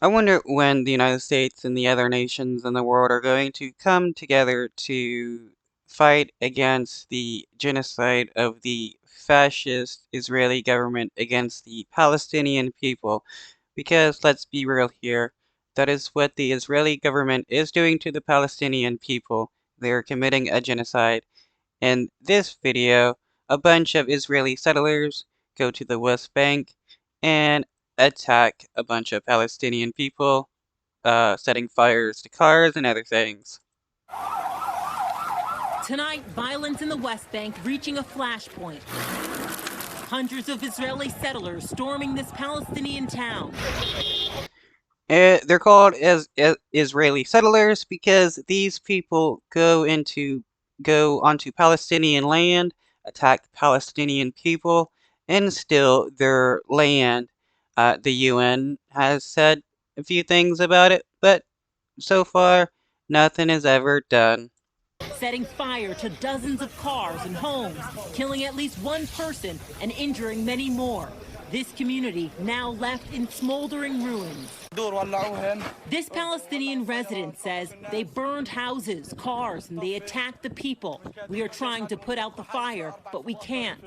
I wonder when the United States and the other nations in the world are going to come together to fight against the genocide of the fascist Israeli government against the Palestinian people. Because let's be real here, that is what the Israeli government is doing to the Palestinian people. They are committing a genocide. In this video, a bunch of Israeli settlers go to the West Bank and attack a bunch of Palestinian people, setting fires to cars and other things. Tonight, violence in the West Bank reaching a flashpoint. Hundreds of Israeli settlers storming this Palestinian town. They're called as Israeli settlers because these people go onto Palestinian land, attack Palestinian people, and steal their land. The UN has said a few things about it, but so far, nothing is ever done. Setting fire to dozens of cars and homes, killing at least one person and injuring many more. This community now left in smoldering ruins. This Palestinian resident says they burned houses, cars, and they attacked the people. We are trying to put out the fire, but we can't.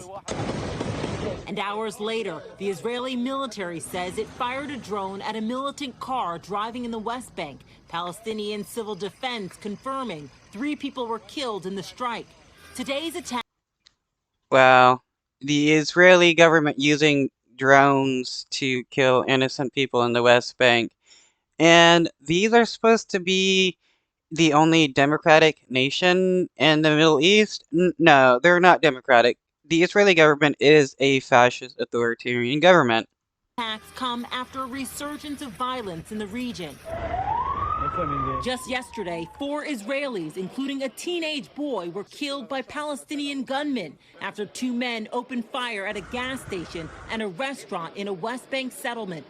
And hours later, the Israeli military says it fired a drone at a militant car driving in the West Bank. Palestinian civil defense confirming 3 people were killed in the strike. Today's attack. Well, the Israeli government using drones to kill innocent people in the West Bank. And these are supposed to be the only democratic nation in the Middle East? No, they're not democratic. The Israeli government is a fascist authoritarian government. Attacks come after a resurgence of violence in the region. Just yesterday, 4 Israelis, including a teenage boy, were killed by Palestinian gunmen after 2 men opened fire at a gas station and a restaurant in a West Bank settlement.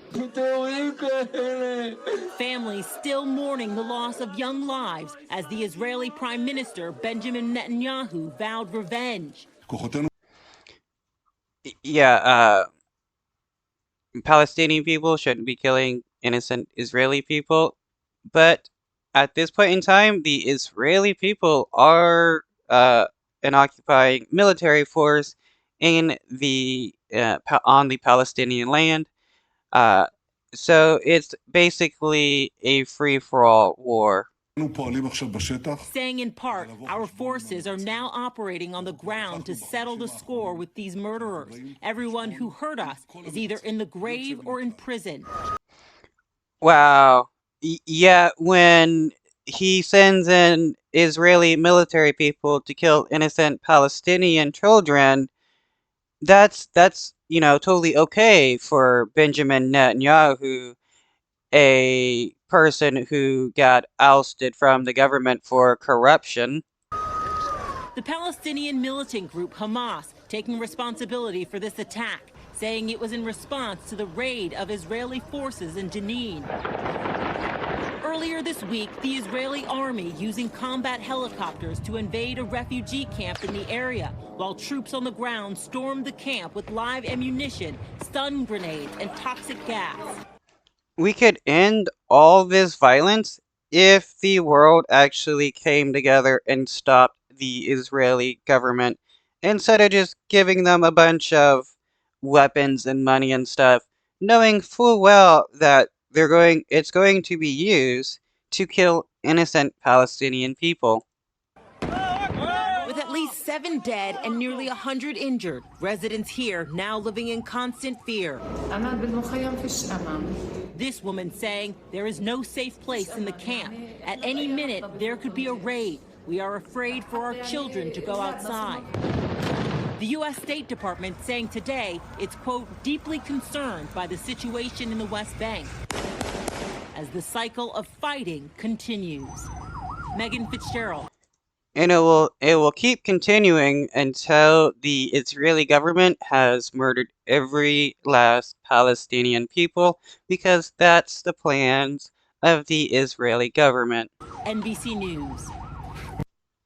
Families still mourning the loss of young lives as the Israeli Prime Minister Benjamin Netanyahu vowed revenge. Yeah, Palestinian people shouldn't be killing innocent Israeli people. But at this point in time, the Israeli people are an occupying military force in on the Palestinian land. So it's basically a free-for-all war. Saying in part, our forces are now operating on the ground to settle the score with these murderers. Everyone who hurt us is either in the grave or in prison. Wow. Yeah, when he sends in Israeli military people to kill innocent Palestinian children, that's totally okay for Benjamin Netanyahu, a person who got ousted from the government for corruption. The Palestinian militant group Hamas taking responsibility for this attack, saying it was in response to the raid of Israeli forces in Jenin. Earlier this week, the Israeli army using combat helicopters to invade a refugee camp in the area, while troops on the ground stormed the camp with live ammunition, stun grenades, and toxic gas. We could end all this violence if the world actually came together and stopped the Israeli government instead of just giving them a bunch of weapons and money and stuff, knowing full well that it's going to be used to kill innocent Palestinian people. With at least 7 dead and nearly 100 injured, residents here now living in constant fear. This woman saying there is no safe place in the camp. At any minute, there could be a raid. We are afraid for our children to go outside. The U.S. State Department saying today it's, quote, deeply concerned by the situation in the West Bank as the cycle of fighting continues. Megan Fitzgerald. And it will keep continuing until the Israeli government has murdered every last Palestinian people, because that's the plans of the Israeli government. NBC News.